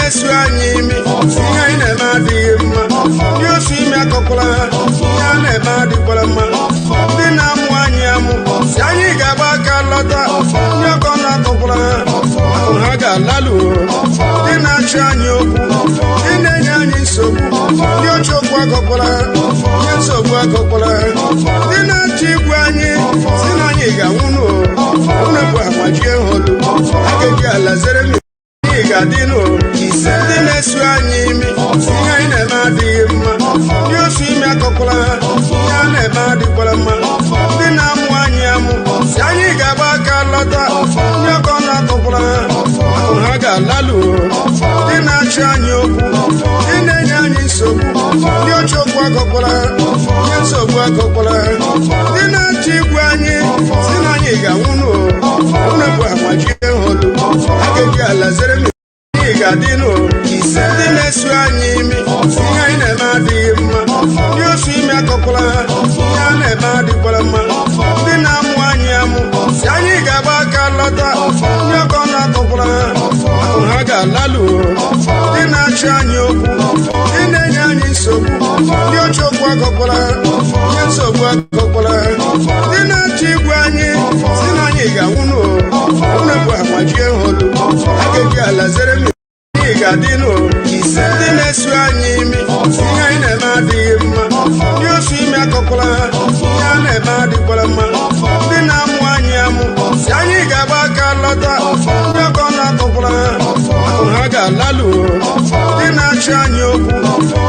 na-esu anyị imi ihe anyị na-eme adịghị mma ndị osu ime akọkwala ha ihe a na-eme adịkwara mma ndị na-amụ anyị amụ si anyị ga-agba aka lọta ndị ọkọ na-akọkwala ha akụ ha ga-alalụ ndị na-achị anyị okwu ndị na-enye anyị nsogbu ndị oche okwu akọkwala ha ihe nsogbu akọkwala ha ndị na-achị igwe anyị si na anyị ga-anwụnụ unebụ agbajie holu akeji ala zere m ga-adịnụ ndị na-esu anyị imi ihe anyị na-eme adịghị mma ndị osu ime akọkwala ha ihe a na-eme adịkwara mma ndị na-amụ anyị amụ si anyị ga-agba aka lọta ndị ọkọ na-akọkwala ha akụ ha ga-alalụ ndị na-achị anyị okwu ndị na-enye anyị nsogbu ndị oche okwu akọkwala ha ihe nsogbu akọkwala ha ndị na-achị igwe anyị si na anyị ga-anwụnụ unebụ agbajie holu akeji ala zere m ga-adịnụ ndị na-esu anyị imi ihe anyị na-eme adịghị mma ndị osu ime akọkwala ha ihe a na-eme adịkwara mma ndị na-amụ anyị amụ si anyị ga-agba aka lọta ndị ọkọ na-akọkwala ha akụ ha ga-alalụ ndị na-achị anyị okwu ndị na-enye anyị nsogbu ndị oche okwu akọkwala ha ihe nsogbu akọkwala ha ndị na-achị igwe anyị si na anyị ga-anwụnụ unebụ agbajie holu akeji ala zere m ga-adịnụ ndị na-esu anyị imi ihe anyị na-eme adịghị mma ndị osu ime akọkwala ha ihe a na-eme adịkwara mma ndị na-amụ anyị amụ si anyị ga-agba aka lọta ndị ọkọ na-akọkwala ha akụ ha ga-alalụ ndị na-achị anyị okwu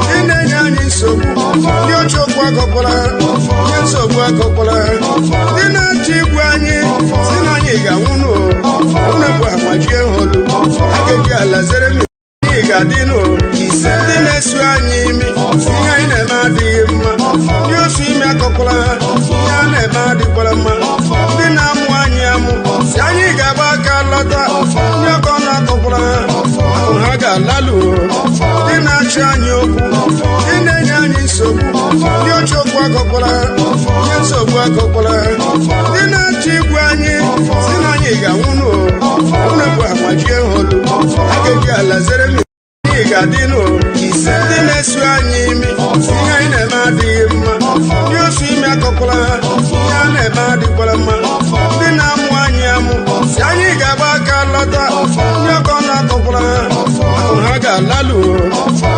ndị na-enye anyị nsogbu ndị oche okwu akọkwala ha ihe nsogbu akọkwala ha ndị na-achị igwe anyị si na anyị ga-anwụnụ unebụ agbajie holu akeji ala zere m ga-adịnụ ndị na-esu anyị imi ihe anyị na-eme adịghị mma ndị osu ime akọkwala ha ihe a na-eme adịkwara mma ndị na-amụ anyị amụ si anyị ga-agba aka lọta ndị ọkọ na-akọkwala ha akụ ha ga-alalụ ndị na-achị anyị okwu ndị na-enye anyị nsogbu ndị oche okwu akọkwala ha ihe nsogbu akọkwala ha ndị na-achị igwe anyị si na anyị ga-anwụnụ unebụ agbajie holu akeji ala zere m ga-adịnụ ndị na-esu anyị imi ihe anyị na-eme adịghị mma ndị osu ime akọkwala ha ihe a na-eme adịkwara mma ndị na-amụ anyị amụ si anyị ga-agba aka lọta ndị ọkọ na-akọkwala ha akụ ha ga-alalụ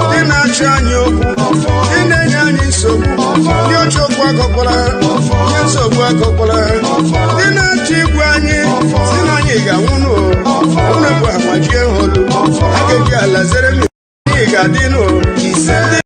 ndị na-achị anyị okwu ndị na-enye anyị nsogbu ndị oche okwu akọkwala ha ihe nsogbu akọkwala ha ndị na-achị igwe anyị si na anyị ga-anwụnụ unebụ agbajie holu akeji ala zere m ga-adịnụ ndị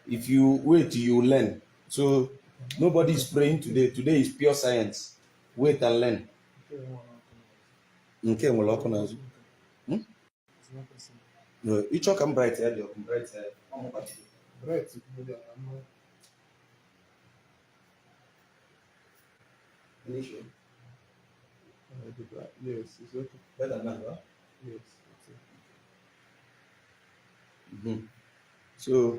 If you wait, you learn. So nobody is praying today. Today is pure science. Wait and learn. Okay, well, how can I do? No, you talk and bright head. Bright head. Bright. Yes, it's okay. Better now, huh? Yes. Mm-hmm. So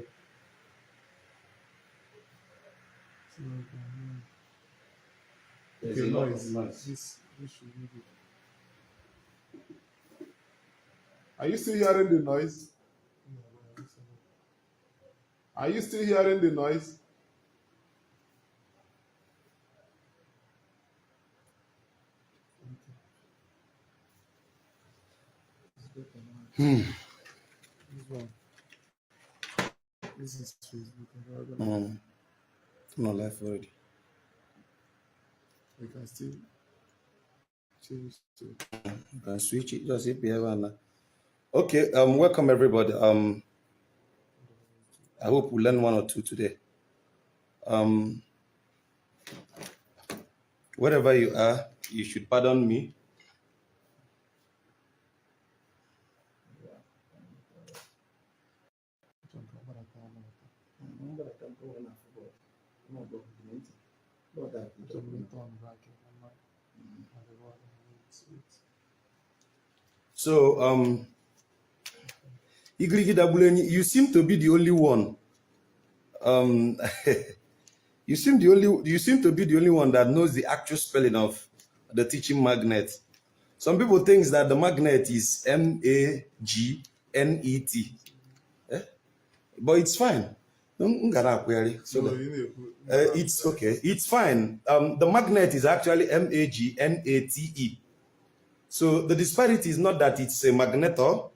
there's okay, a lot noise. of noise. This should be good. Are you still hearing the noise? Are you still hearing the noise? Hmm. This one. This is Facebook. No life already. We can still change to. You can switch it. Just if you ever. Okay. Welcome everybody. I hope we learn one or two today. Wherever you are, you should pardon me. So, you seem to be the only one. You seem to be the only one that knows the actual spelling of the teaching magnet. Some people think that the magnet is magnet, but it's fine. It's okay. It's fine. The magnet is actually magnate. So the disparity is not that it's a magnetor.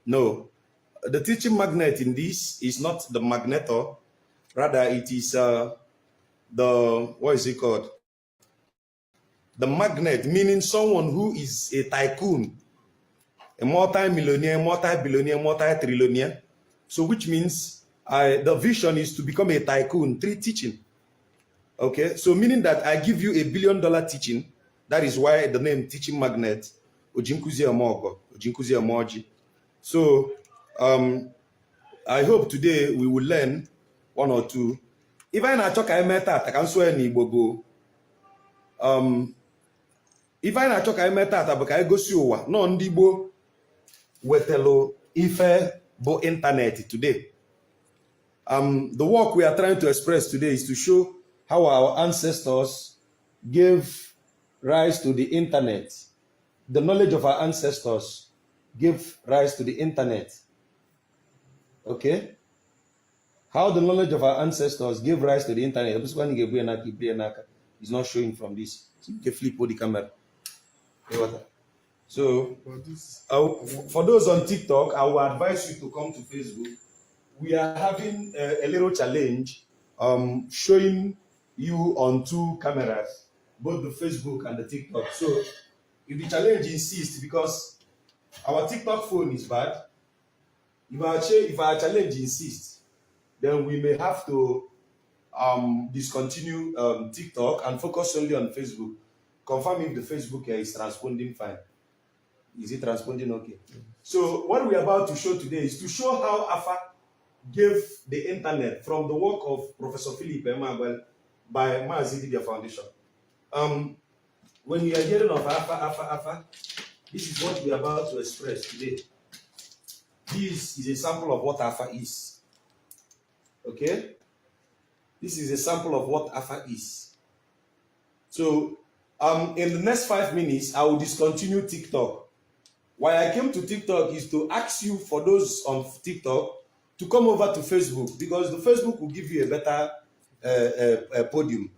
No, the teaching magnet in this is not the magnetor. Rather, it is what is it called? The magnet, meaning someone who is a tycoon, a multi-millionaire, multi-billionaire, multi-trillionaire. So which means the vision is to become a tycoon through teaching. Okay, so meaning that I give you $1 billion teaching. That is why the name teaching magnet. So I hope today we will learn one or two. If I na-achọ ka eme tata ka m sụọ n'Igbo bụ ife anyị na-achọ ka anyị mee tata bụ ka anyị gosi ụwa nọ ndị Igbo wetelu ife bụ internet today. The work we are trying to express today is to show how our ancestors gave rise to the internet. The knowledge of our ancestors gave rise to the internet. Okay? How the knowledge of our ancestors gave rise to the internet. It's not showing from this. So you can flip the camera. So, for those on TikTok, I will advise you to come to Facebook. We are having a little challenge showing you on two cameras, both the Facebook and the TikTok. So, if the challenge insists, because our TikTok phone is bad, if our challenge insists, then we may have to discontinue TikTok and focus only on Facebook. Confirm if the Facebook is transponding fine. Is it transponding okay? So what we are about to show today is to show how AFA gave the internet from the work of Professor Philip Emmanuel by Maazidibia Foundation. When you are hearing of AFA, this is what we are about to express today. This is a sample of what AFA is. Okay? This is a sample of what AFA is. So, in the next 5 minutes, I will discontinue TikTok. Why I came to TikTok is to ask you, for those on TikTok, to come over to Facebook, because the Facebook will give you a better podium.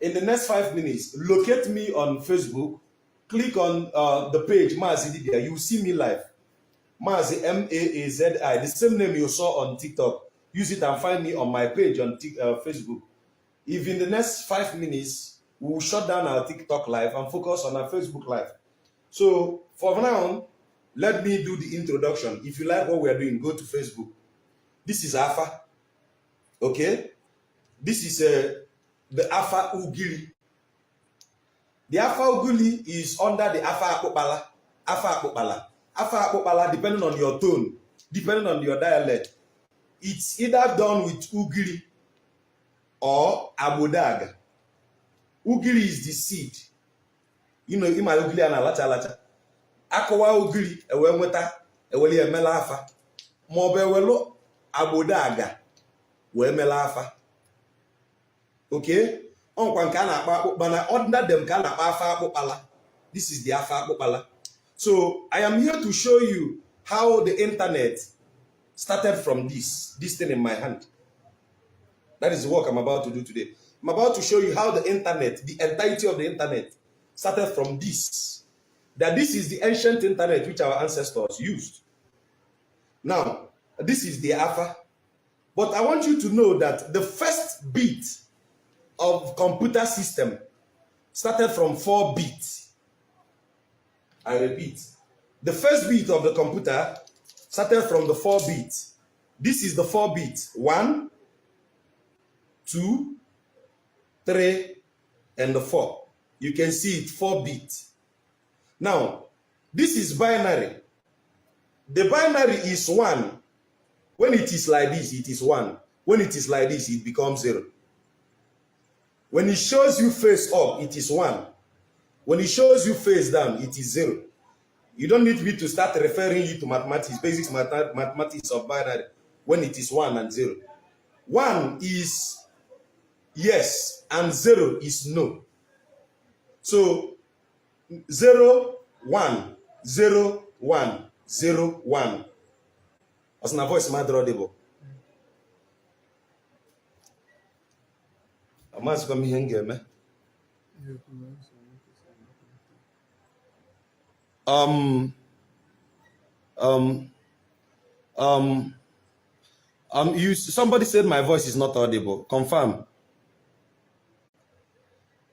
In the next 5 minutes, locate me on Facebook, click on the page, Maazidibia, you will see me live. Maazi, M-A-A-Z-I, the same name you saw on TikTok. Use it and find me on my page on Facebook. If in the next 5 minutes, we will shut down our TikTok live and focus on our Facebook live. So for now, let me do the introduction. If you like what we are doing, go to Facebook. This is AFA. Okay? This is the AFA Ugili. The AFA Ugili is under the AFA Akopala. AFA Akopala. AFA Akopala, depending on your tone, depending on your dialect, it's either done with Ugili or Abodaga. Ugili is the seed. You know, ima ugili ana lacha. Akowa ugili ewe nweta eweli emela afa. Mobe ewelo Abodaga we emela afa. Okay? Onkwa nke a na-akpa akpụkpala, under them ka a na-akpa afa akpụkpala. This is the afa akpụkpala. So I am here to show you how the internet started from this thing in my hand. That is the work I'm about to do today. I'm about to show you how the internet, the entirety of the internet, started from this. That this is the ancient internet which our ancestors used. Now, this is the alpha. But I want you to know that the first bit of computer system started from 4 bits. I repeat, the first bit of the computer started from the 4 bits. This is the 4 bits. 1, 2, 3, and the 4. You can see it 4 bits. Now, this is binary. The binary is 1. When it is like this, it is 1. When it is like this, it becomes 0. When it shows you face up, it is 1. When it shows you face down, it is 0. You don't need me to start referring you to mathematics, basic mathematics of binary, when it is 1 and 0. 1 is yes, and 0 is no. So 0, 1, 0, 1, 0, 1. As na voice ma audible. Amas kwa ihe ngeme. Somebody said my voice is not audible. Confirm.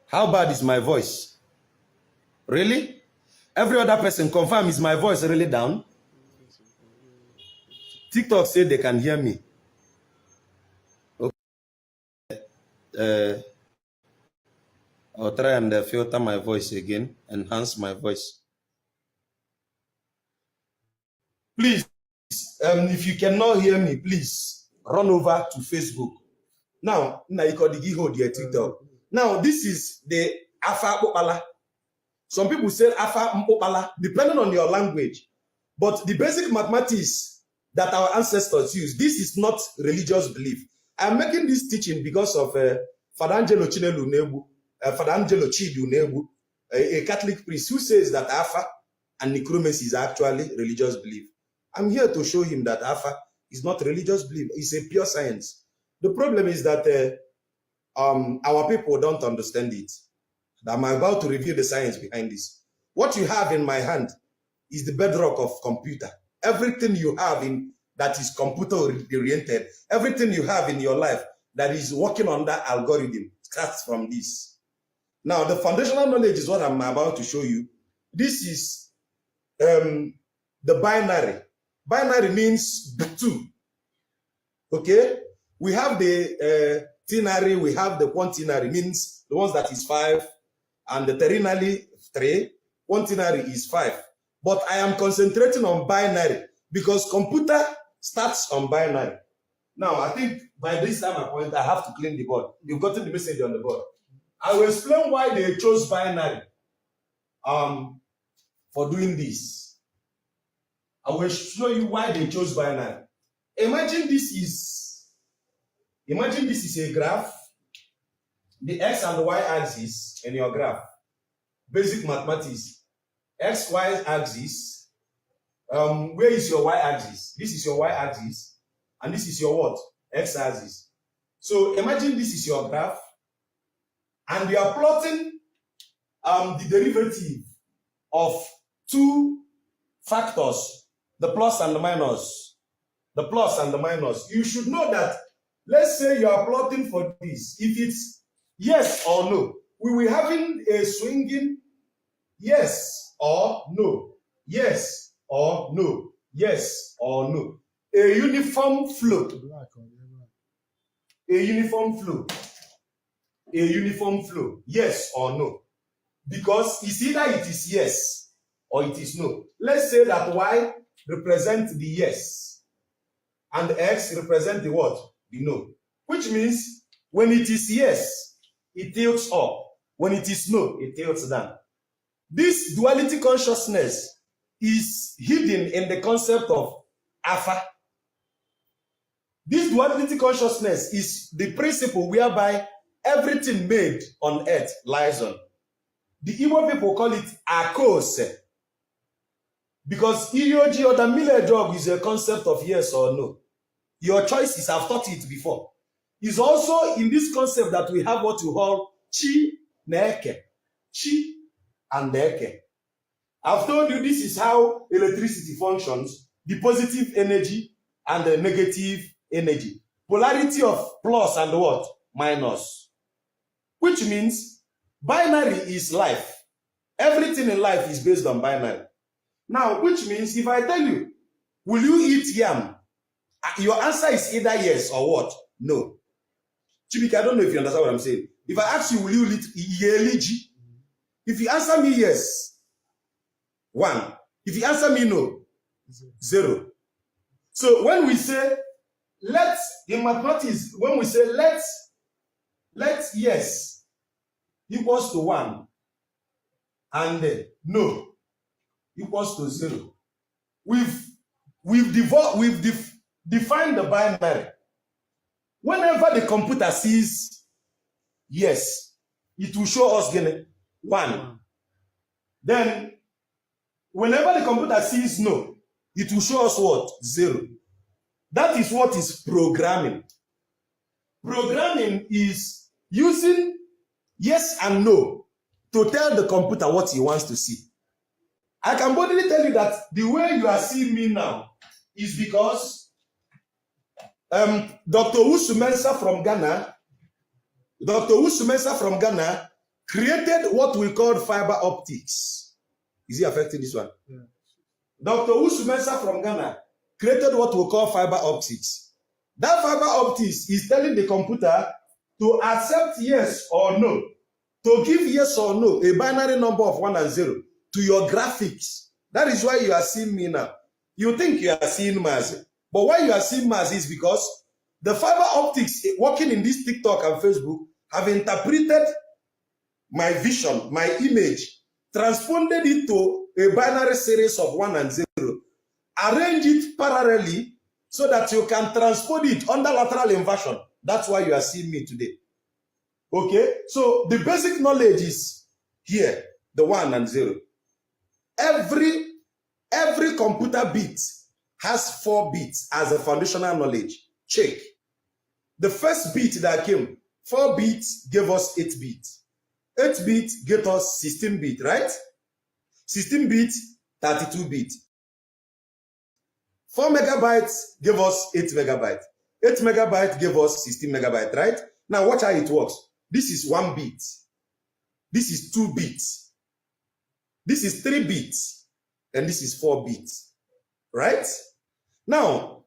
How bad is my voice? Really? Every other person confirm, is my voice really down? TikTok said they can hear me. Okay. I'll try and filter my voice again, enhance my voice. Please, if you cannot hear me, please run over to Facebook. Now, TikTok. Now, this is the Afa Mpopala. Some people say Afa Mpopala, depending on your language. But the basic mathematics that our ancestors used, this is not religious belief. I'm making this teaching because of Father Angelo Chinelu Nebu, Father Angelo Chidu Nebu, a Catholic priest who says that Afa and necromancy is actually religious belief. I'm here to show him that Afa is not religious belief. It's a pure science. The problem is that our people don't understand it. I'm about to reveal the science behind this. What you have in my hand is the bedrock of computer. Everything you have in that is computer oriented, everything you have in your life that is working on that algorithm starts from this. Now, the foundational knowledge is what I'm about to show you. This is the binary. Binary means 2. Okay? We have the ternary, we have the quaternary, means the ones that is 5, and the ternary 3, quaternary is 5. But I am concentrating on binary because computer starts on binary. Now, I think by this time point, I have to clean the board. You've gotten the message on the board. I will explain why they chose binary for doing this. I will show you why they chose binary. Imagine this is a graph. The x and the y axis in your graph. Basic mathematics. X, y axis. Where is your y axis? This is your y axis. And this is your what? X axis. So imagine this is your graph. And you are plotting the derivative of 2 factors. The plus and the minus. The plus and the minus. You should know that, let's say you are plotting for this. If it's yes or no, we will having a swinging yes or no, yes or no, yes or no. A uniform flow. A uniform flow. A uniform flow. Yes or no. Because it's either it is yes or it is no. Let's say that y represents the yes and x represents the what? The no. Which means when it is yes, it tilts up. When it is no, it tilts down. This duality consciousness is hidden in the concept of alpha. This duality consciousness is the principle whereby everything made on earth lies on. The Igbo people call it akose. Because ideology or the middle job is a concept of yes or no. Your choices, I've taught it before. is also in this concept that we have what we call chi neke. Chi and neke. I've told you this is how electricity functions, the positive energy and the negative energy. Polarity of plus and what? Minus. Which means binary is life. Everything in life is based on binary. Now, which means if I tell you, will you eat yam? Your answer is either yes or what? No. Chibika, I don't know if you understand what I'm saying. If I ask you, will you eat yeliji? If you answer me yes, 1. If you answer me no, 0. So when we say let's, in mathematics, when we say let's yes equals to 1 and no equals to 0, we've defined the binary. Whenever the computer sees yes, it will show us 1. Then whenever the computer sees no, it will show us what? 0. That is what is programming. Programming is using yes and no to tell the computer what he wants to see. I can boldly tell you that the way you are seeing me now is because Dr. Usumensa from Ghana created what we call fiber optics. Is he affecting this one? Yeah. Dr. Usumensa from Ghana created what we call fiber optics. That fiber optics is telling the computer to accept yes or no, to give yes or no, a binary number of 1 and 0 to your graphics. That is why you are seeing me now. You think you are seeing Mars, but why you are seeing Mars is because the fiber optics working in this TikTok and Facebook have interpreted my vision, my image, transponded it to a binary series of 1 and 0, arrange it parallelly so that you can transpose it under lateral inversion. That's why you are seeing me today. Okay? So the basic knowledge is here, the 1 and 0. Every computer bit has 4 bits as a foundational knowledge. Check. The first bit that came, 4 bits gave us 8 bits. 8 bits gave us 16 bits, right? 16 bits, 32 bits. 4 megabytes gave us 8 megabytes. 8 megabytes gave us 16 megabytes, right? Now watch how it works. This is 1 bit. This is 2 bits. This is 3 bits. And this is 4 bits. Right? Now,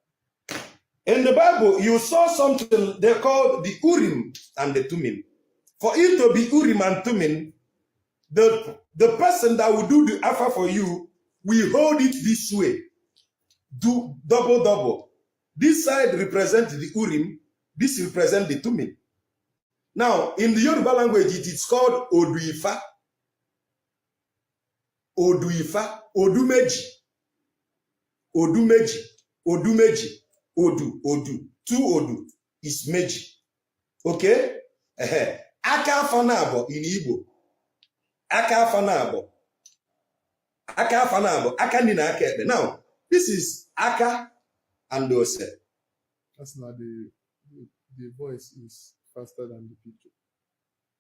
in the Bible, you saw something they call the Urim and the Thummim. For it to be Urim and Thummim, the person that will do the alpha for you will hold it this way. Do double. This side represents the Urim, this represents the Thummim. Now, in the Yoruba language, it is called Oduifa. Oduifa, Odumeji, Odumeji, Odumeji, Odu, 2 Odu is Meji. Okay? Aka afanabo in Igbo. Aka afanabo. Aka afanabo. Aka nina aka ebe. Now, this is Aka and Ose. That's not the voice is faster than the picture.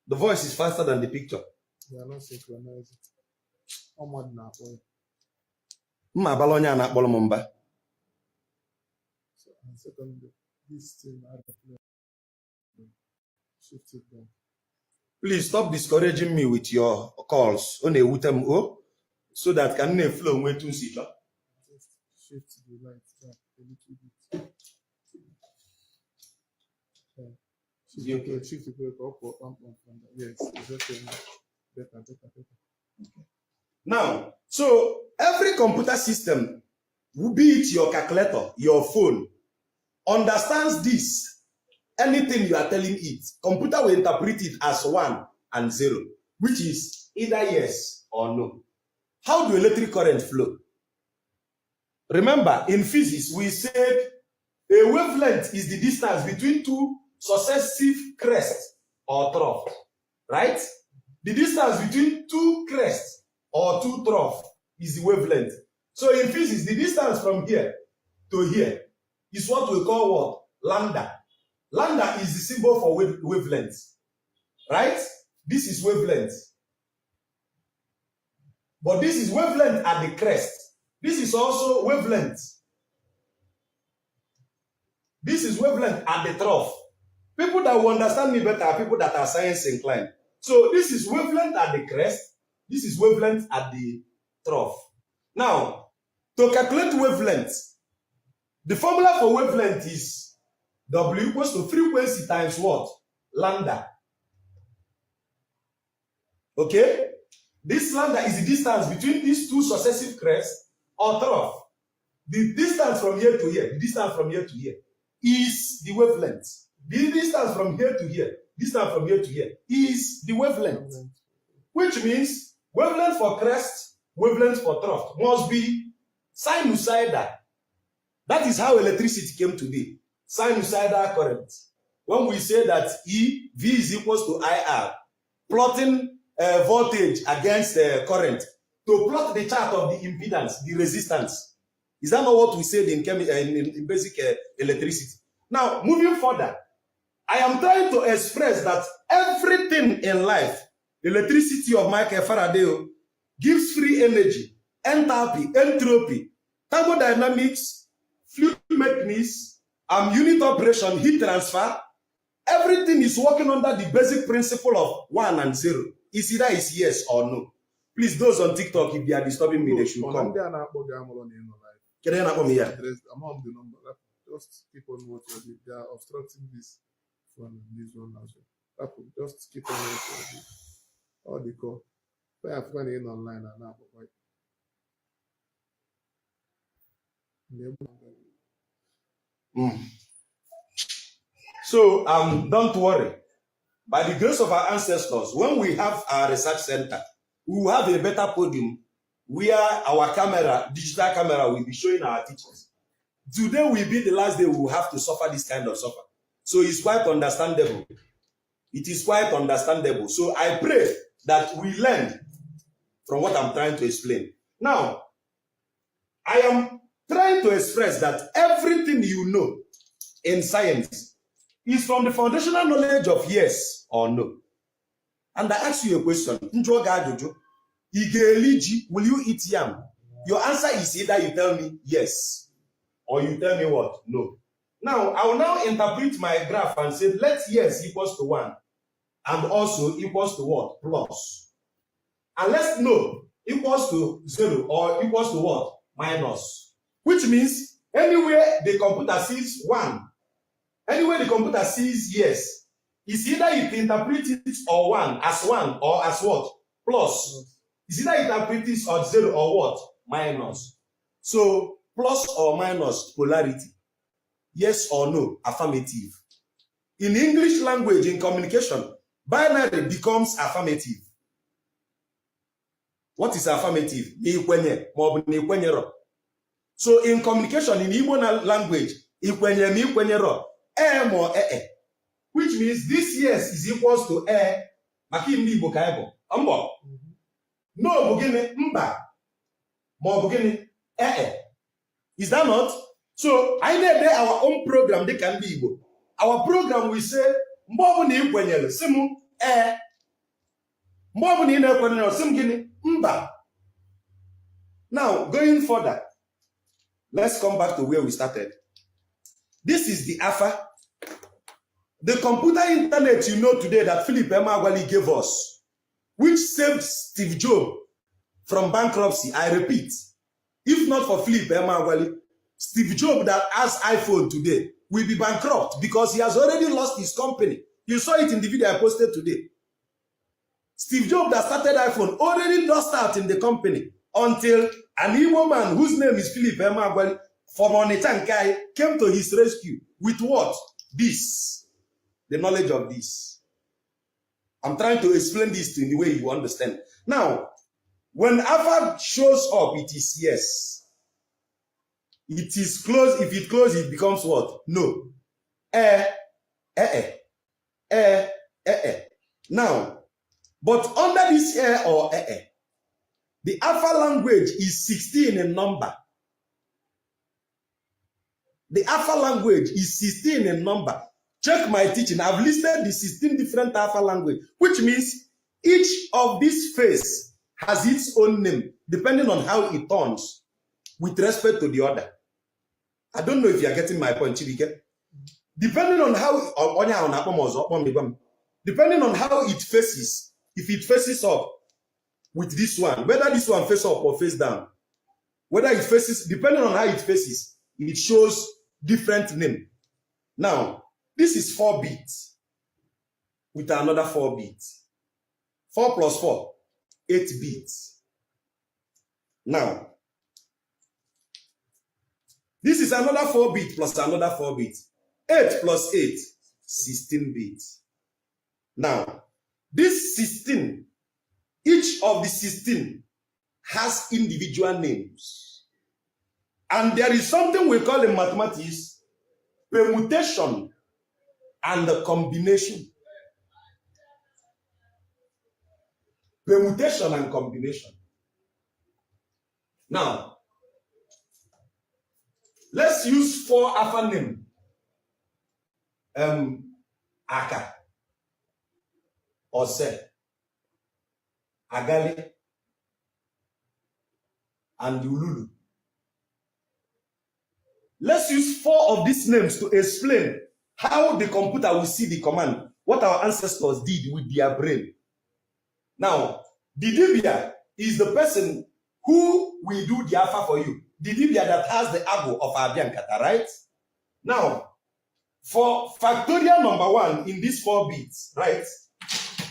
The voice is faster than the picture. They are not synchronized. Mma abala onye a na-akpọrọ m mba. So, and second, this thing I shift it down. Please stop discouraging me with your calls. So that can flow way too sit. Just shift the light down a little bit. Shift the break up or up. Yes, it's okay. Better. Okay. Now, so every computer system, be it your calculator, your phone, understands this. Anything you are telling it, computer will interpret it as 1 and 0, which is either yes or no. How do electric current flow? Remember, in physics, we said a wavelength is the distance between 2 successive crests or troughs, right? The distance between 2 crests or 2 troughs is the wavelength. So in physics, the distance from here to here is what we call what? Lambda. Lambda is the symbol for wavelength, right? This is wavelength. But this is wavelength at the crest. This is also wavelength. This is wavelength at the trough. People that will understand me better are people that are science inclined. So this is wavelength at the crest. This is wavelength at the trough. Now, to calculate wavelength, the formula for wavelength is W equals to frequency times what? Lambda. Okay? This lambda is the distance between these two successive crests or trough. The distance from here to here, the distance from here to here is the wavelength. The distance from here to here, distance from here to here is the wavelength. Which means wavelength for crest, wavelength for trough must be sinusoidal. That is how electricity came to be. Sinusoidal current. When we say that V is equals to IR, plotting voltage against current, to plot the chart of the impedance, the resistance. Is that not what we said in basic electricity? Now, moving further, I am trying to express that everything in life, electricity of Michael Faraday, gives free energy, enthalpy, entropy, thermodynamics, fluid mechanics, unit operation, heat transfer. Everything is working under the basic principle of 1 and 0. Is either is yes or no. Please, those on TikTok, if they are disturbing me, they should come. Can I not here? Among the number, just keep on what you're doing. They are obstructing this one and this one as well. Just keep on what you're doing. All the call. I have gone in online and now. So, don't worry. By the grace of our ancestors, when we have our research center, we will have a better podium where our camera, digital camera, will be showing our teachers. Today will be the last day we will have to suffer this kind of suffer. So it's quite understandable. It is quite understandable. So I pray that we learn from what I'm trying to explain. Now, I am trying to express that everything you know in science is from the foundational knowledge of yes or no. And I ask you a question. Will you eat yam? Your answer is either you tell me yes or you tell me what? No. Now, I will now interpret my graph and say let yes equals to 1 and also equals to what? Plus. And let's no equals to 0 or equals to what? Minus. Which means anywhere the computer sees 1, anywhere the computer sees yes, it's either it interprets it or 1 or as what? Plus. It's either it interprets it or 0 or what? Minus. So plus or minus polarity. Yes or no, affirmative. In English language, in communication, binary becomes affirmative. What is affirmative? So in communication, in Igbo language, which means this yes is equals to no, is that not? So I need our own program, they can be Igbo. Our program will say, now, going further, let's come back to where we started. This is the alpha. The computer internet you know today that Philip Emeagwali gave us, which saved Steve Jobs from bankruptcy. I repeat, if not for Philip Emeagwali, Steve Jobs that has iPhone today will be bankrupt because he has already lost his company. You saw it in the video I posted today. Steve Jobs that started iPhone already lost out in the company until an Igbo man whose name is Philip Emeagwali from Onitsha came to his rescue with what? This. The knowledge of this. I'm trying to explain this in the way you understand. Now, when alpha shows up, it is yes. It is closed. If it closes, it becomes what? No. Now, but under this or the alpha language is 16 in number. The alpha language is 16 in number. Check my teaching. I've listed the 16 different Alpha language, which means each of these phase has its own name, depending on how it turns with respect to the other. I don't know if you are getting my point, Chibike. Depending on how, depending on how it faces, if it faces up with this one, whether this one face up or face down, whether it faces, depending on how it faces, it shows different name. Now, this is 4 bits with another 4 bits. 4 plus 4, 8 bits. Now, this is another 4 bit plus another 4 bits. 8 plus 8, 16 bits. Now, this 16, each of the 16 has individual names. And there is something we call in mathematics permutation and the combination. Permutation and combination. Now, let's use 4 alpha names. Aka, Ose, Agali, and Ululu. Let's use 4 of these names to explain how the computer will see the command, what our ancestors did with their brain. Now, the Dibia is the person who will do the alpha for you. The Dibia that has the abo of Abiankata, right? Now, for factorial number 1 in these 4 bits, right?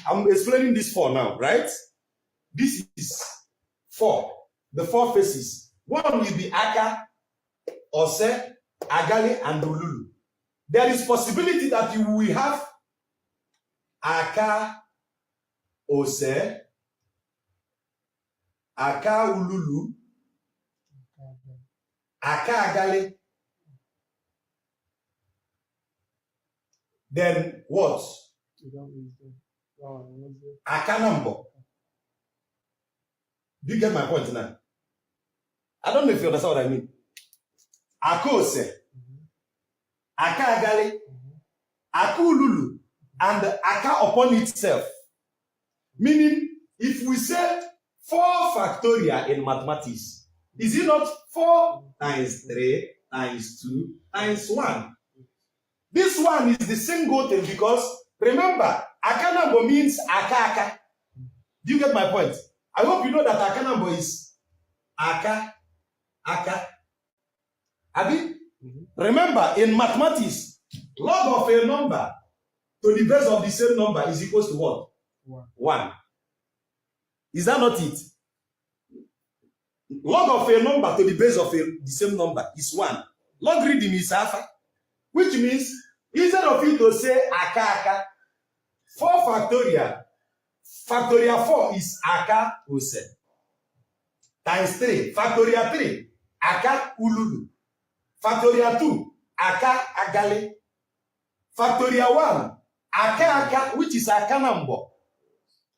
I'm explaining this 4 now, right? This is 4. The 4 faces. 1 will be Aka, Ose, Agali, and Ululu. There is possibility that you will have Aka, Ose, Aka Ululu, Aka Agali. Then what? Aka number. Do you get my point now? I don't know if you understand what I mean. Aka Ose, Aka Agali, Aka Ululu, and Aka upon itself. Meaning, if we say 4 factorial in mathematics, is it not 4 times 3 times 2 times 1? This one is the single thing because, remember, Akanambo means Aka. Do you get my point? I hope you know that Akanambo is Aka. Abi? Remember, in mathematics, log of a number to the base of the same number is equal to what? 1. Is that not it? Log of a number to the base of the same number is 1. Logarithm is alpha, which means instead of it to say Aka, 4 factorial, factorial 4 is Aka Ose. Times 3, factorial 3, Aka Ululu. Factorial 2, Aka Agali. Factorial 1, Aka, which is Aka number.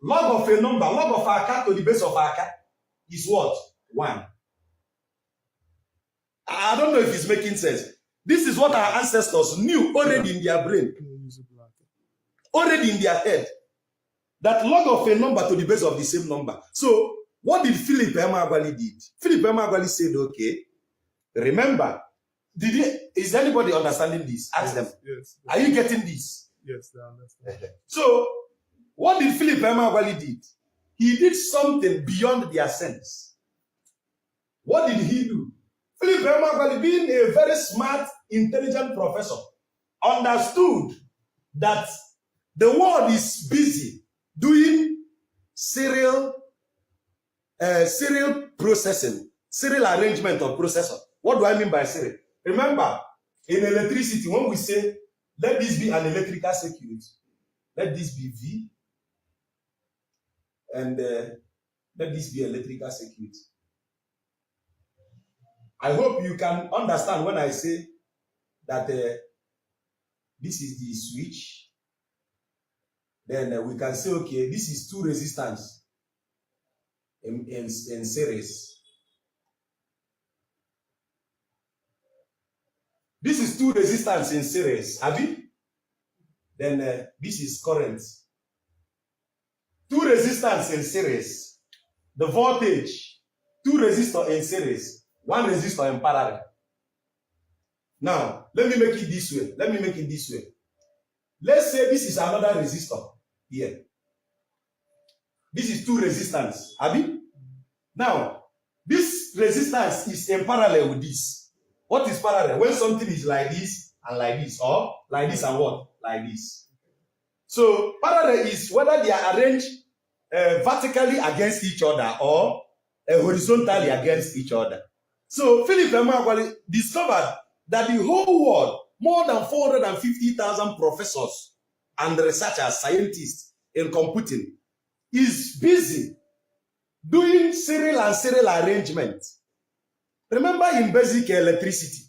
Log of a number, log of Aka to the base of Aka is what? 1. I don't know if it's making sense. This is what our ancestors knew already in their brain, already in their head. That log of a number to the base of the same number. So, what did Philip Emeagwali did? Philip Emeagwali said, okay, remember, is anybody understanding this? Ask them. Yes. Are you getting this? Yes, they understand. So, what did Philip Emeagwali did? He did something beyond their sense. What did he do? Philip Emeagwali, being a very smart, intelligent professor, understood that the world is busy doing serial processing, serial arrangement of processor. What do I mean by serial? Remember, in electricity, when we say, let this be an electrical circuit, let this be V, and let this be electrical circuit. I hope you can understand when I say that this is the switch. Then we can say, okay, this is 2 resistance in series. This is 2 resistance in series. Abi? Then this is current. Two resistors in series. The voltage, two resistors in series, one resistor in parallel. Now, let me make it this way. Let's say this is another resistor here. This is two resistors. Abi? Now, this resistance is in parallel with this. What is parallel? When something is like this and like this, or like this and what? Like this. So, parallel is whether they are arranged vertically against each other or horizontally against each other. So, Philip Emeagwali discovered that the whole world, more than 450,000 professors and researchers, scientists in computing, is busy doing serial and serial arrangement. Remember in basic electricity,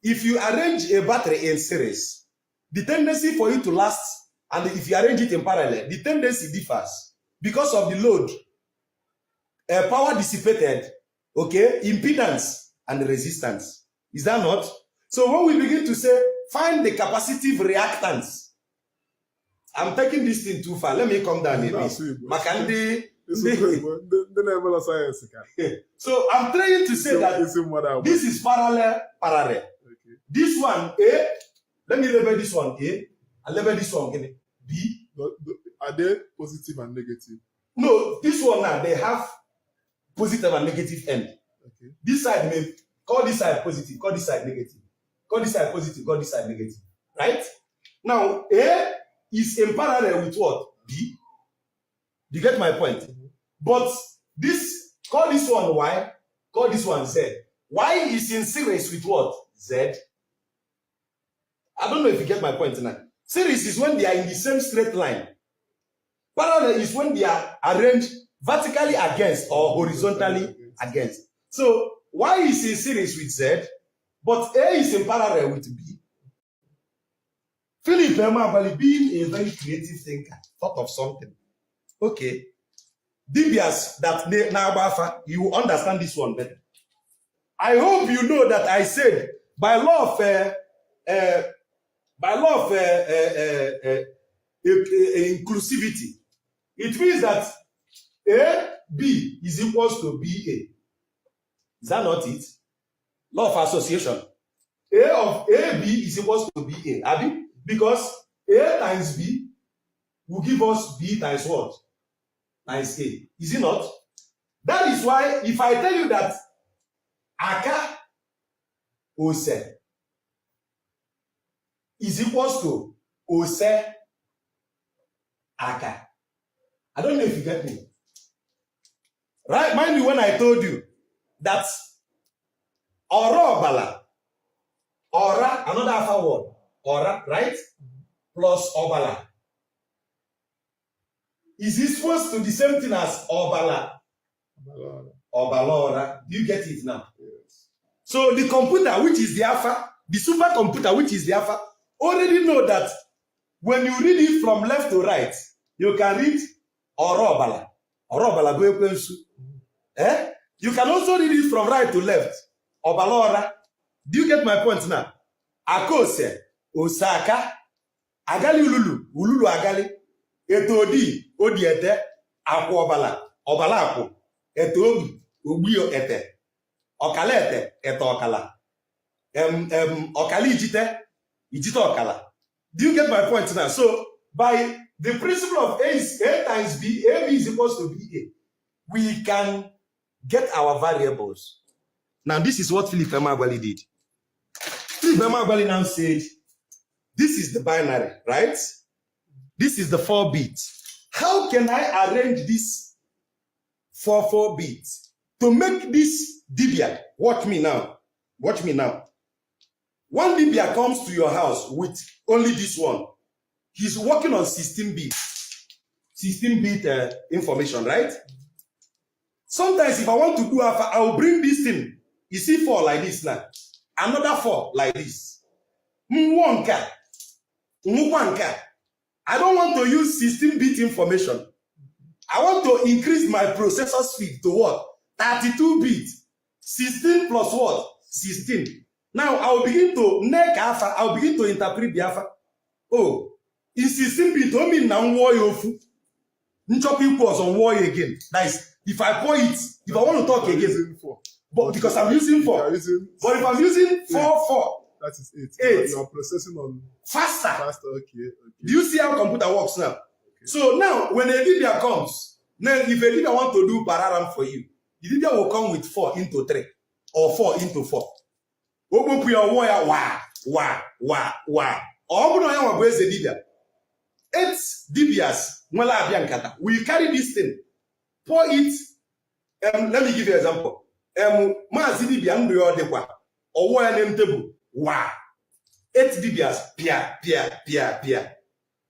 if you arrange a battery in series, the tendency for it to last, and if you arrange it in parallel, the tendency differs because of the load, power dissipated, okay, impedance, and resistance. Is that not? So when we begin to say, find the capacitive reactance, I'm taking this thing too far. Let me come down a bit. Makandi. So I'm trying to say that this is parallel. Okay. This one, A. Let me label this one A. And label this one B. Are they positive and negative? No, this one now, they have positive and negative end. Okay. This side may call this side positive, call this side negative. Call this side positive, call this side negative. Right? Now, A is in parallel with what? B. Do you get my point? Mm-hmm. But this, call this one Y, call this one Z. Y is in series with what? Z. I don't know if you get my point now. Series is when they are in the same straight line. Parallel is when they are arranged vertically against or horizontally against. So Y is in series with Z, but A is in parallel with B. Philip Emeagwali, being a very creative thinker, thought of something. Okay. Dibias that Nagbafa, you will understand this one better. I hope you know that I said by law of inclusivity, it means that AB is equals to BA. Is that not it? Law of association. A of AB is equals to BA. Abi? Because A times B will give us B times what? Times A. Is it not? That is why if I tell you that Aka Ose is equals to Ose Aka. I don't know if you get me. Right? Mind you, when I told you that Ora Bala, Ora, another alpha word, Ora, right? Plus Obala. Is this supposed to the same thing as Obala? Obalora. Do you get it now? Yes. So the computer, which is the alpha, the supercomputer, which is the alpha, already know that when you read it from left to right, you can read Orobala. Orobala go ekwensu. You can also read it from right to left. Obalora. Do you get my point now? Akose, Osaka, Agali Ululu, Ululu Agali, Etodi, Odiete, Akobala, Obala Ako, Etobi, Ubio Ete, Okalete, Etokala, Okali Ijite, Ijito Okala. Do you get my point now? So, by the principle of A times B, AB is equals to BA, we can get our variables. Now, this is what Philip Emeagwali did. Philip Emeagwali now said, this is the binary, right? This is the 4 bits. How can I arrange this 4 bits to make this Dibia? Watch me now. Watch me now. One Dibia comes to your house with only this one. He's working on 16 bits. 16-bit information, right? Sometimes if I want to do alpha, I will bring this thing. You see 4 like this now. Another 4 like this. Mwanka. I don't want to use 16-bit information. I want to increase my processor speed to what? 32-bit. 16 plus what? 16. Now I will begin to make alpha. I will begin to interpret the alpha. Oh, bit o mean na nwo ya ofu. Nchop equals on war again. That is, if I pour it, if I want to talk again, but because I'm using 4. But if I'm using 4, that is 8. You are processing on faster. Okay. Do you see how computer works now? Okay. So now, when a Libya comes, now if a Libya want to do pararam for you, the Libya will come with 4 into 3 or 4 into 4. Open your wire, wah. Or Libya. 8 DBS, we carry this thing, pour it. Let me give you an example. Mazi Libya and or wire name table. Wow. 8 DBS, pia.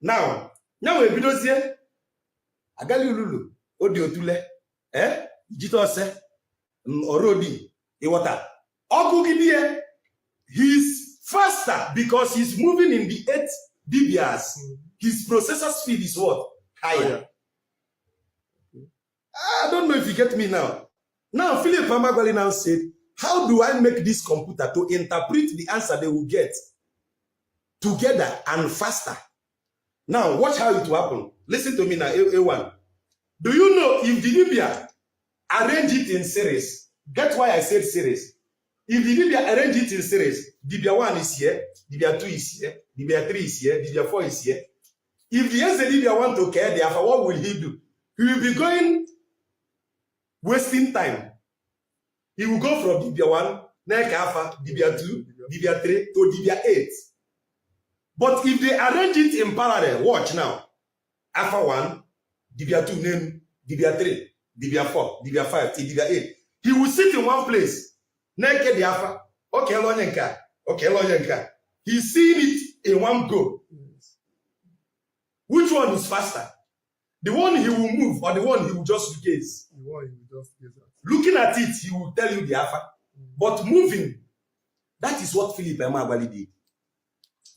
Now we video here. Agali lulu, odi otule, jito se, orodi, iwata. Ogugidie, he's faster because he's moving in the 8 DBS. His processor speed is what? Higher. I don't know if you get me now. Now, Philip Amagali now said, how do I make this computer to interpret the answer they will get together and faster? Now, watch how it will happen. Listen to me now, A1. Do you know if the Libya arrange it in series? Get why I said series. If the Libya arrange it in series, Libya 1 is here, Libya 2 is here, Libya 3 is here, Libya 4 is here. If the Libya want to care, therefore, what will he do? He will be going, wasting time. He will go from Libya 1, Alpha, Libya 2, Libya 3 to Libya 8. But if they arrange it in parallel, watch now. Alpha 1, Libya 2, name, Libya 3, Libya 4, Libya 5, Libya 8. He will sit in one place. Naked the Alpha. Okay, Lonyenka. He's seeing it in one go. Which one is faster? The one he will move or the one he will just gaze? The one he will just gaze at. Looking at it, he will tell you the Alpha. But moving, that is what Philip Emeagwali did.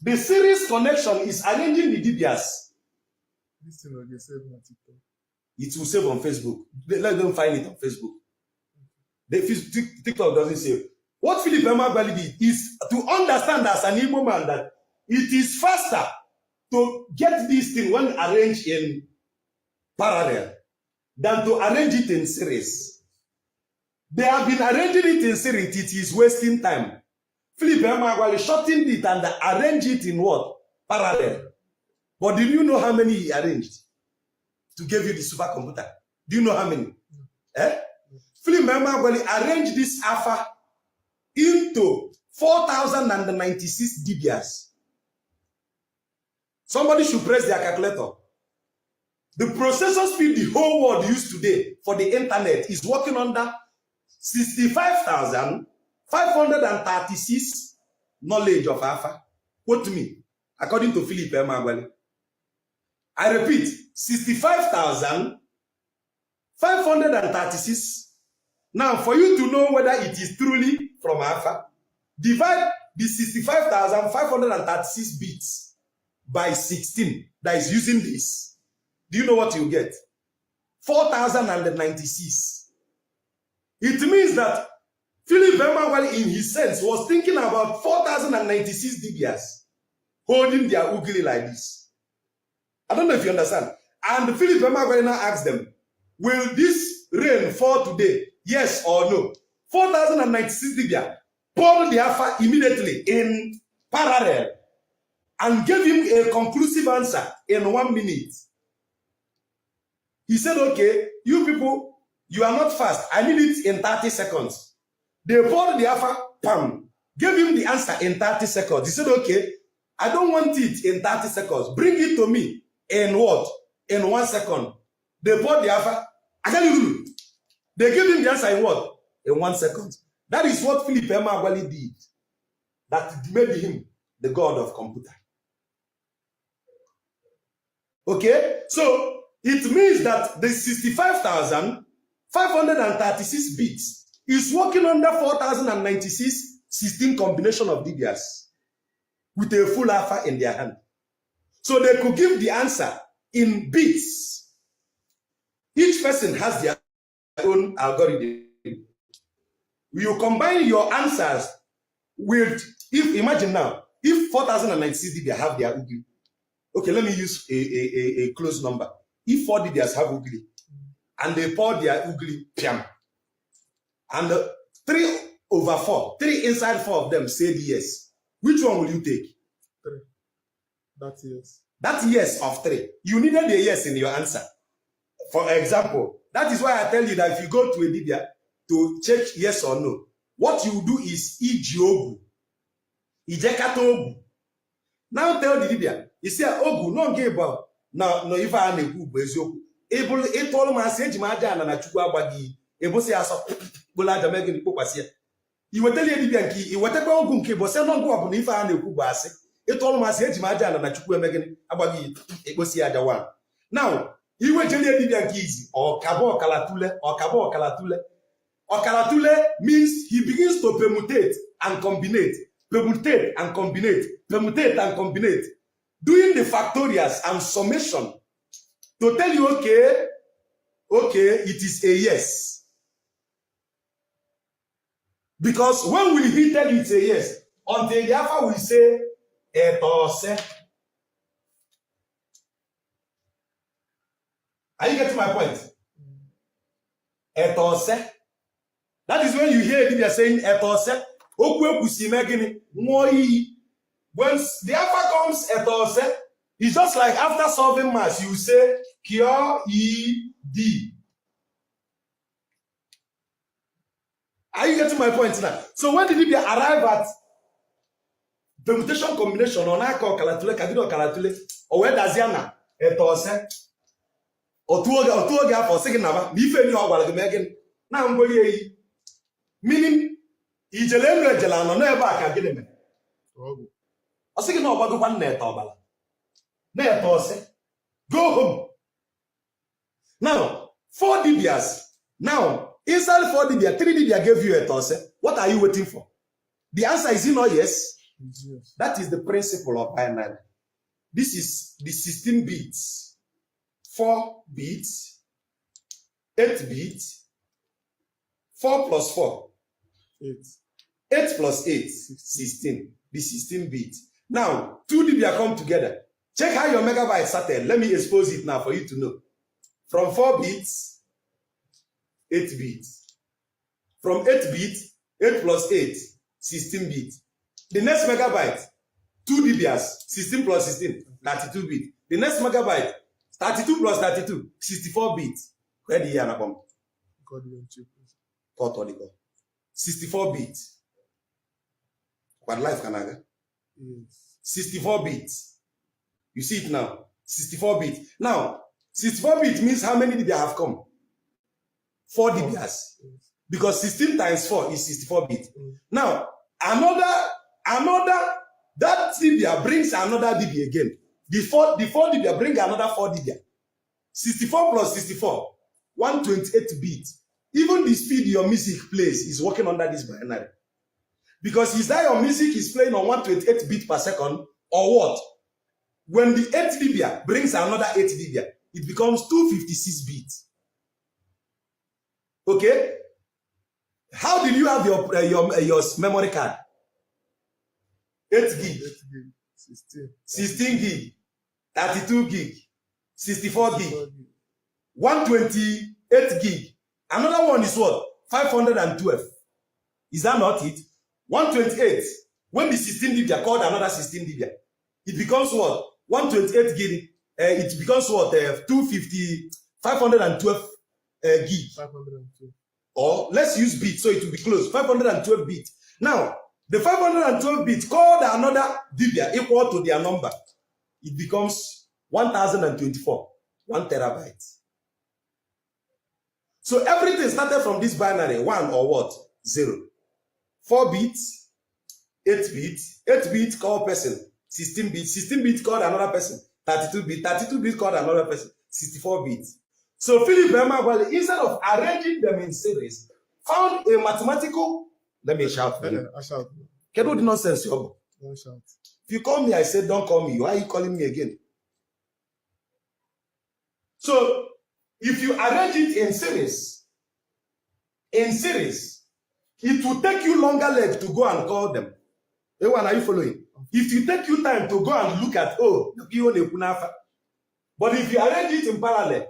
The series connection is arranging the DBS. This thing will get saved on TikTok. It will save on Facebook. Let them find it on Facebook. TikTok doesn't save. What Philip Emeagwali did is to understand as an Igbo man that it is faster to get this thing when arranged in parallel than to arrange it in series. They have been arranging it in series. It is wasting time. Philip Emeagwali shortened it and arranged it in what? Parallel. But do you know how many he arranged to give you the supercomputer? Do you know how many? Philip Emeagwali arranged this Alpha into 4,096 DBS. Somebody should press their calculator. The processor speed the whole world used today for the internet is working under 65,536 knowledge of Alpha. Quote me, according to Philip Emeagwali. I repeat, 65,536. Now, for you to know whether it is truly from Alpha, divide the 65,536 bits by 16 that is using this. Do you know what you get? 4,096. It means that Philip Emeagwali, in his sense, was thinking about 4,096 DBS holding their ugly like this. I don't know if you understand. And Philip Emeagwali now asked them, will this rain fall today? Yes or no? 4,096 DBS poured the Alpha immediately in parallel and gave him a conclusive answer in 1 minute. He said, okay, you people, you are not fast. I need it in 30 seconds. They poured the Alpha, pam, gave him the answer in 30 seconds. He said, okay, I don't want it in 30 seconds. Bring it to me in what? In 1 second. They poured the Alpha. They gave him the answer in what? In 1 second. That is what Philip Emeagwali did. That made him the god of computer. Okay? So, it means that the 65,536 bits is working under 4,096 16 combination of DBS with a full Alpha in their hand. So they could give the answer in bits. Each person has their own algorithm. You combine your answers with, if imagine now, if 4,096 DBS have their UG, Okay, let me use a close number. If 4 Dibias have ugly, and they pour their ugly piam, and 3 over 4, 3 inside 4 of them said yes, which one will you take? 3. That's yes. That yes of 3. You needed a yes in your answer. For example, that is why I tell you that if you go to a Dibia to check yes or no, what you do is iji ogu, ijekata ogu. Now tell the Dibia, you say ogu no give up. No if I na-ekwu bụ eziokwu. Able ịtụọrụ m asị eji m aja ana na Chukwu agbaghi ebosi asọ bụla aja mee gịnị kpokwasị ya. Iwetali Dibia nke iwetakwa ogu nke bụ sị no ngụ ọ bụ na ife a na-ekwu bụ asị. Ịtụọrụ m asị eji m aja ana na Chukwu eme gịnị agbaghi ekposi aja wa. Now iwe jeli Dibia nke izi ọkaba ọkalatule. Ọkalatule means he begins to permutate and combinate, permutate and combinate, permutate and combinate, doing the factorials and summation to tell you, okay, it is a yes. Because when will he tell you it's a yes? Until the alpha will say, etose. Are you getting my point? Etose. That is when you hear Dibia saying etose. When the alpha comes etose, it's just like after solving maths, you say Q E D. Are you getting my point now? So when did Dibia arrive at permutation combination on Aka Kalatule, Kadino Kalatule, or where does Yana etose? Or two for second number, me feel you are Megan. Now I'm going. Meaning, ijeleme jelano no ebe aka gịnị mere. O sị gị na ọgbagokwa nna ọbala. Na ose. Go home. Now, 4 Dibias. Now, inside 4 Dibia, 3 Dibia gave you ose. What are you waiting for? The answer is no yes. Yes. That is the principle of binary. This is the 16 bits. 4 bits. 8 bits. 4 plus 4. 8. 8 plus 8, 16. The 16 bits. Now, 2 Dibia come together. Check how your megabyte started. Let me expose it now for you to know. From 4 bits, 8 bits. From 8 bits, 8 plus 8, 16 bits. The next megabyte, 2 Dibias, 16 plus 16, 32 bits. The next megabyte, 32 plus 32, 64 bits. Where the year na come? 64 bits. What life can I get? Yes. 64 bits. You see it now. 64 bits. Now, 64 bits means how many Dibia have come? 4 Dibias. Yes. Because 16 times 4 is 64 bits. Now, that Dibia brings another Dibia again. The 4 Dibia bring another 4 Dibia. 64 plus 64, 128 bits. Even the speed your music plays is working under this binary. Because is that your music is playing on 128 bits per second or what? When the 8 Dibia brings another 8 Dibia, it becomes 256 bits. Okay? How did you have your memory card? 8 gig. 16 gig. 32 gig. 64 gig. 128 gig. Another one is what? 512. Is that not it? 128. When the 16 Dibia called another 16 Dibia, it becomes what? 128 gig. It becomes what? 512 gig. 512. Or let's use bits so it will be close. 512 bits. Now, the 512 bits called another Dibia equal to their number. It becomes 1024. 1 terabyte. So everything started from this binary, 1 or what? 0. 4 bits, 8 bits, 8 bits called person, 16 bits, 16 bits called another person, 32 bits, 32 bits called another person, 64 bits. So Philip Emeagwali, instead of arranging them in series, found a mathematical, let me shout for you. I shout. Can do the nonsense, Yobo. Don't shout. If you call me, I said, don't call me. Why are you calling me again? So, if you arrange it in series, it will take you longer leg to go and call them. Everyone, are you following? I'm If you take your time to go and look at, but if you arrange it in parallel,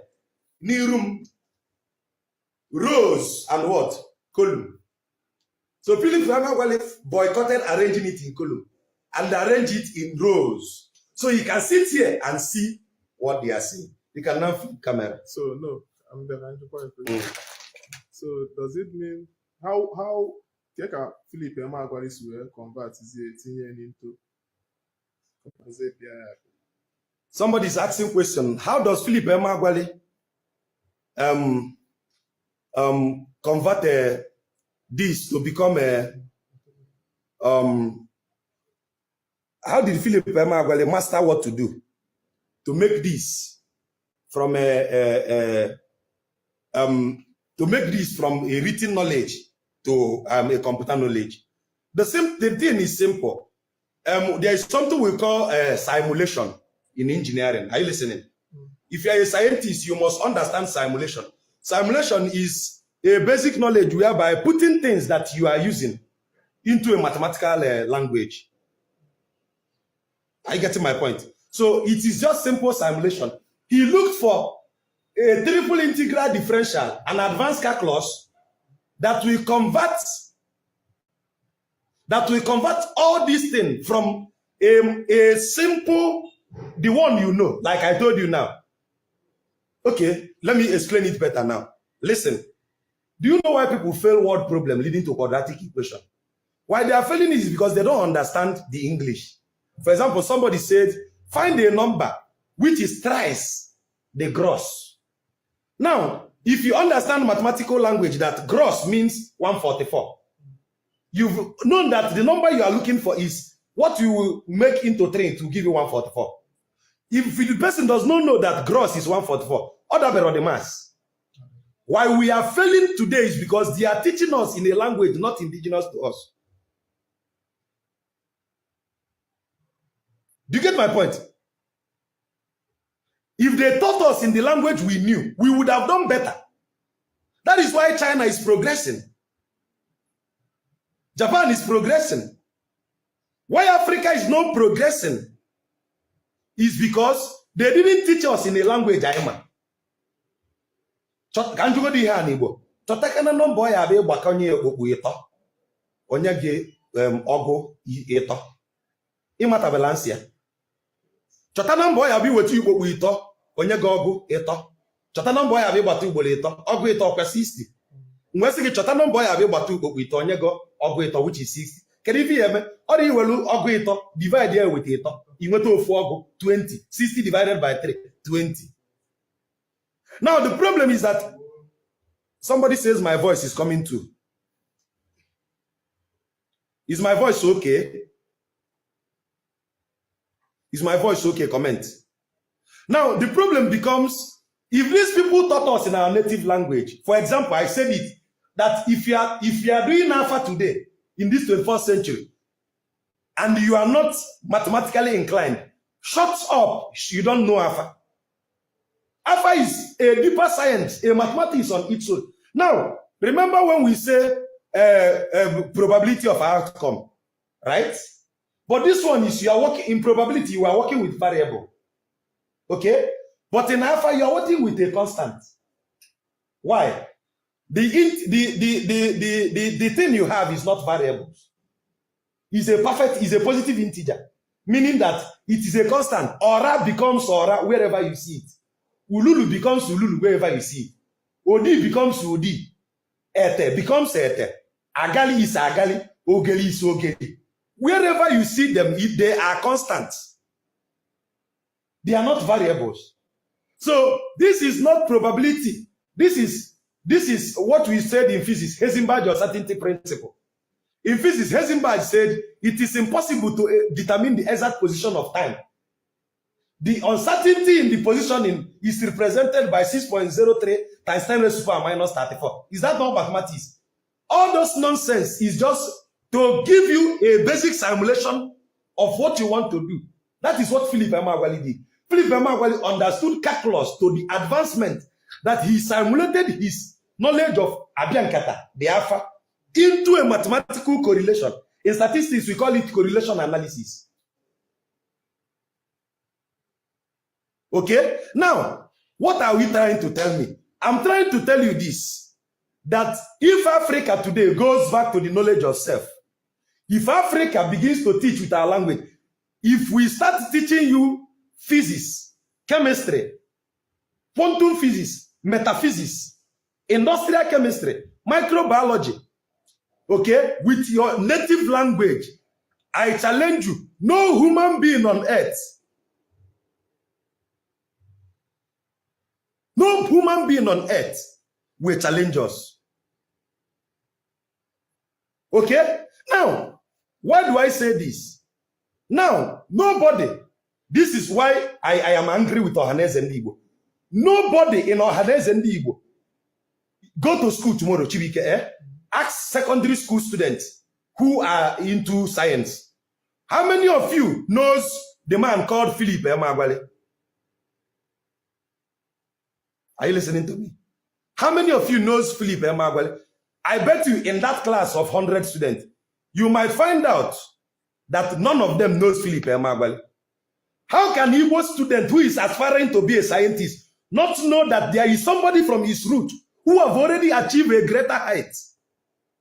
Nirum, rows, and what? Column. So Philip Emeagwali boycotted arranging it in column and arrange it in rows. So you can sit here and see what they are seeing. You can now flip camera. So no, I'm the 90.3. So does it mean how Philip Emeagwali will convert into Somebody is asking question. How does Philip Emeagwali convert this to become a how did Philip Emeagwali master what to do to make this from a written knowledge to a computer knowledge? The thing is simple. There is something we call simulation in engineering. Are you listening? If you are a scientist, you must understand simulation. Simulation is a basic knowledge whereby putting things that you are using into a mathematical language. Are you getting my point? So it is just simple simulation. He looked for a triple integral differential, an advanced calculus that will convert all these things from a simple, the one you know, like I told you now. Okay, let me explain it better now. Listen, do you know why people fail word problem leading to quadratic equation? Why they are failing is because they don't understand the English. For example, somebody said, find a number which is thrice the gross. Now, if you understand mathematical language that gross means 144, you've known that the number you are looking for is what you will make into 3 to give you 144. If the person does not know that gross is 144, other on the mass. Why we are failing today is because they are teaching us in a language not indigenous to us. Do you get my point? If they taught us in the language we knew, we would have done better. That is why China is progressing. Japan is progressing. Why Africa is not progressing is because they didn't teach us in a language Aima. Can you go to here and Igbo? Chotakana no boy abe bakonye okpu ito. Onye ge ogu ito. Imata balance ya. Chotana boy abi wetu Igbo ito. Onye ge ogu ito. Chotana boy abi gbatu Igbo ito. Ogu ito kwa 60. Nwesi ge chotana boy abi gbatu Igbo ito onye ge ogu ito which is 60. Kedu ife eme? Ori iwelu ogu ito divide here with ito. Inweta ofu ogu 20. 60 divided by 3 20. Now the problem is that somebody says my voice is coming too. Is my voice okay? Is my voice okay? Comment. Now the problem becomes if these people taught us in our native language. For example, I said it that if you are doing alpha today in this 21st century and you are not mathematically inclined, shut up. You don't know alpha. Alpha is a deeper science, a mathematics on its own. Now, remember when we say probability of outcome, right? But this one is you are working in probability, you are working with variable. Okay? But in alpha, you are working with a constant. Why? The thing you have is not variables. It's a positive integer, meaning that it is a constant. Aura becomes aura wherever you see it. Ululu becomes ululu wherever you see it. Odi becomes odi. Ete becomes ete. Agali is agali. Ogeli is ogeli. Wherever you see them, if they are constants, they are not variables. So this is not probability. This is what we said in physics, Heisenberg uncertainty principle. In physics, Heisenberg said it is impossible to determine the exact position of time. The uncertainty in the positioning is represented by 6.03 times 10 raised to the power minus 34. Is that not mathematics? All those nonsense is just to give you a basic simulation of what you want to do. That is what Philip Emeagwali did. Philip Emeagwali understood calculus to the advancement that he simulated his knowledge of Abiankata, the alpha, into a mathematical correlation. In statistics, we call it correlation analysis. Okay? Now, what are we trying to tell me? I'm trying to tell you this, that if Africa today goes back to the knowledge of self, if Africa begins to teach with our language, if we start teaching you physics, chemistry, quantum physics, metaphysics, industrial chemistry, microbiology, okay, with your native language, I challenge you, no human being on earth, no human being on earth will challenge us. Okay? Now, why do I say this? Now, nobody, this is why I am angry with Ohanes and Igbo. Nobody in Ohanes and Igbo go to school tomorrow, Chibike, ask secondary school students who are into science. How many of you knows the man called Philip Emeagwali? Are you listening to me? How many of you knows Philip Emeagwali? I bet you in that class of 100 students, you might find out that none of them knows Philip Emeagwali. How can Igbo student who is aspiring to be a scientist not know that there is somebody from his root who have already achieved a greater height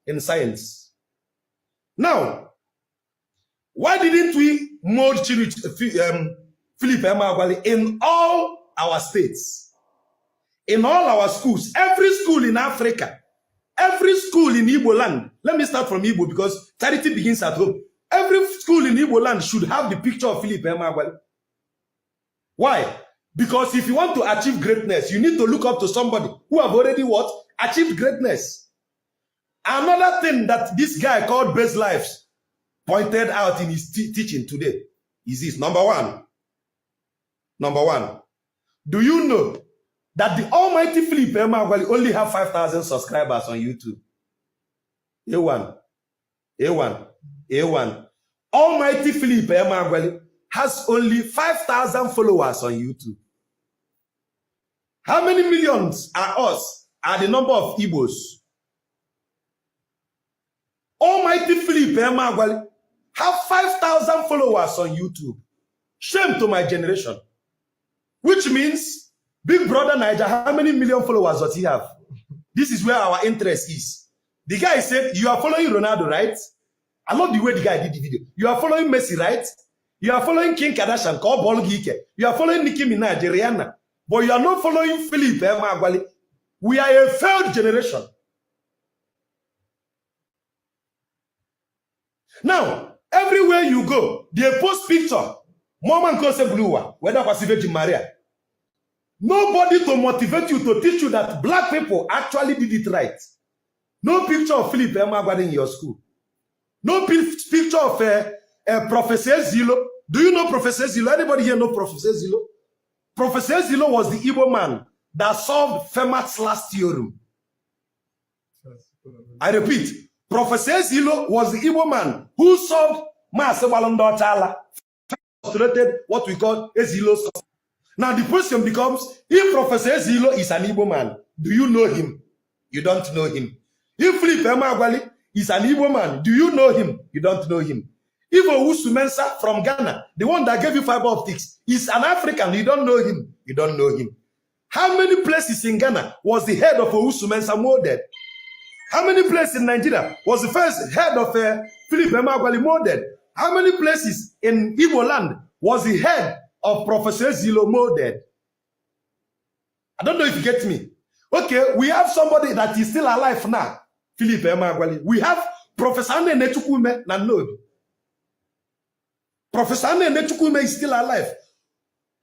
in science? Now, why didn't we mold Philip Emeagwali in all our states, in all our schools, every school in Africa, every school in Igbo land? Let me start from Igbo because charity begins at home. Every school in Igbo land should have the picture of Philip Emeagwali. Why? Because if you want to achieve greatness, you need to look up to somebody who have already what? Achieved greatness. Another thing that this guy called Best Lives pointed out in his teaching today is this. Number one, do you know that the almighty Philip Emeagwali only have 5,000 subscribers on YouTube? A1. Almighty Philip Emeagwali has only 5,000 followers on YouTube. How many millions are the number of Igbos? Almighty Philip Emeagwali have 5,000 followers on YouTube. Shame to my generation. Which means, Big Brother Niger, how many million followers does he have? This is where our interest is. The guy said, you are following Ronaldo, right? I love the way the guy did the video. You are following Messi, right? You are following Kim Kardashian, called Ball Geek. You are following Nicki Minaj, Rihanna. But you are not following Philip Emeagwali. We are a failed generation. Now, everywhere you go, they post picture. Mama Nkose Bluwa, whether Pacific Maria. Nobody to motivate you, to teach you that black people actually did it right. No picture of Philip Emeagwali in your school. No picture of Professor Zilo. Do you know Professor Zilo? Anybody here know Professor Zilo? Professor Zilo was the Igbo man that solved Fermat's last theorem. I repeat, Professor Zilo was the Igbo man who solved what we call Zilo's. Now the question becomes, if Professor Zilo is an Igbo man, do you know him? You don't know him. If Philip Emeagwali is an Igbo man, do you know him? You don't know him. If Owusu Mensah from Ghana, the one that gave you fiber optics, is an African, you don't know him. You don't know him. How many places in Ghana was the head of Owusu Mensah molded? How many places in Nigeria was the first head of Philip Emeagwali molded? How many places in Igbo land was the head of Professor Zilo molded? I don't know if you get me. Okay, we have somebody that is still alive now, Philip Emeagwali. We have Professor Nene Chukwume Nanobi. Professor Nene Chukwume is still alive.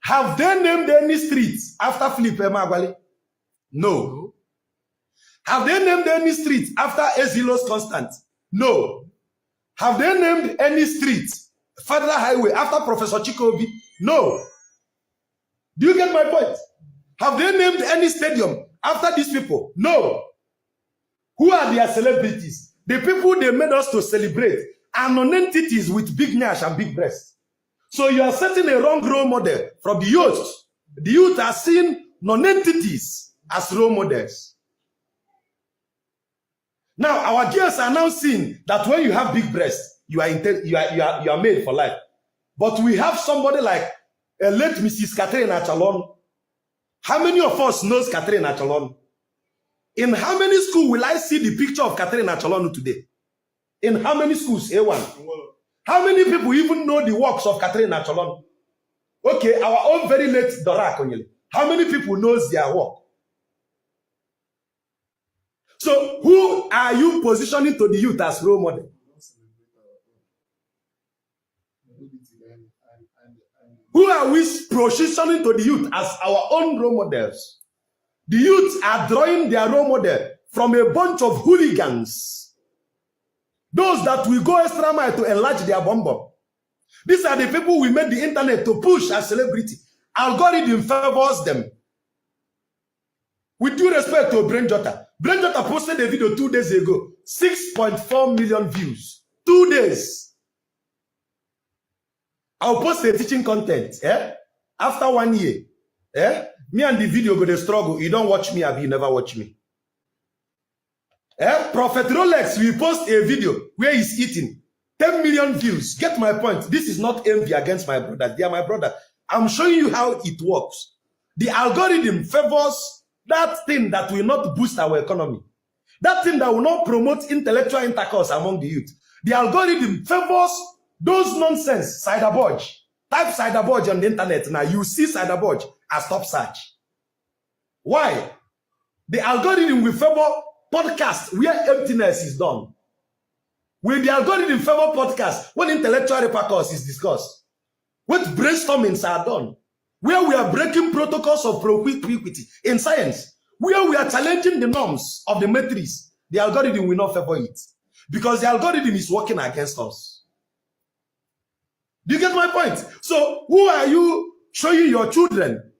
Have they named any streets after Philip Emeagwali? No. Have they named any streets after Ezilos Constant? No. Have they named any streets, Federal Highway, after Professor Chikobi? No. Do you get my point? Have they named any stadium after these people? No. Who are their celebrities? The people they made us to celebrate are non-entities with big nash and big breasts. So you are setting a wrong role model from the youth. The youth are seeing non-entities as role models. Now our girls are now seeing that when you have big breasts, you are made for life. But we have somebody like late Mrs. Catherine Achalon. How many of us knows Catherine Achalon? In how many schools will I see the picture of Catherine Achalon today? In how many schools? A1. How many people even know the works of Catherine Achalon? Okay, our own very late Dora Akonyele. How many people knows their work? So who are you positioning to the youth as role model? Who are we positioning to the youth as our own role models? The youth are drawing their role model from a bunch of hooligans. Those that will go extra mile to enlarge their bomb. These are the people we made the internet to push as celebrity. Algorithm favors them. With due respect to Brain Jota posted a video 2 days ago. 6.4 million views. 2 days. I'll post a teaching content. After 1 year. Me and the video go to struggle. You don't watch me, Abi, you never watch me. Prophet Rolex will post a video where he's eating. 10 million views. Get my point. This is not envy against my brother. They are my brother. I'm showing you how it works. The algorithm favors that thing that will not boost our economy. That thing that will not promote intellectual intercourse among the youth. The algorithm favors those nonsense cyberbudge. Type cyberbudge on the internet now. You see cyberbudge as top search. Why? The algorithm will favor podcast where emptiness is done. Will the algorithm favor podcast when intellectual repercourse is discussed? When brainstormings are done? Where we are breaking protocols of propinquity in science? Where we are challenging the norms of the matrix? The algorithm will not favor it. Because the algorithm is working against us. Do you get my point? So, who are you showing your children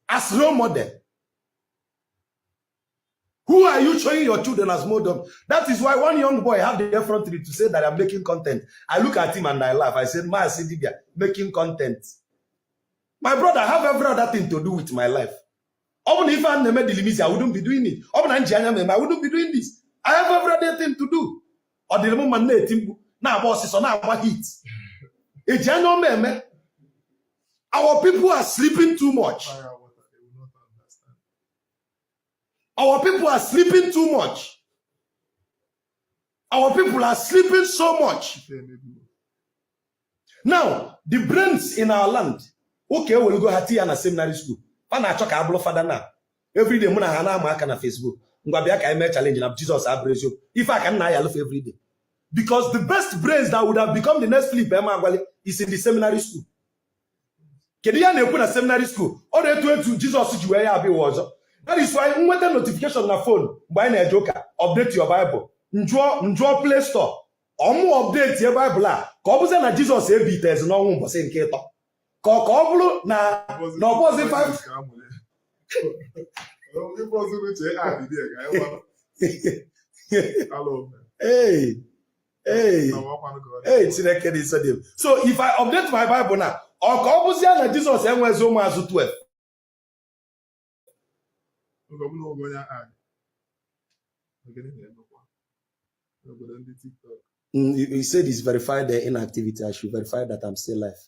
as role model? Who are you showing your children as model? That is why one young boy had the effrontery to say that I'm making content. I look at him and I laugh. I said, Ma Sidibia, making content. My brother, I have every other thing to do with my life. Even if I never the I wouldn't be doing it. Even I wouldn't be doing this. I have every other thing to do. Or the moment now boss is on our heat. Our people are sleeping too much. Our people are sleeping too much. Our people are sleeping so much. Now, the brains in our land, okay, we'll go hati na seminary school. Pana choka ablo father na. Every day, muna hana maka na Facebook. Ngwabia ka ime challenge na Jesus abrezio. If I can na yaluf every day. Because the best brains that would have become the next Philip is in the seminary school. Kedia neku na seminary school. All the way to Jesus juwe ya abi wazo. That is why when the notification on the phone, buy a joker, update your Bible. Njua Play Store. Omu update your Bible. Kobuze na Jesus ebi there's no one but saying keto. Kokobulu na no positive. Hey. So if I update my Bible now, or kobuze na Jesus enwe zo mazu 12. He said he's verified the inactivity. I should verify that I'm still live.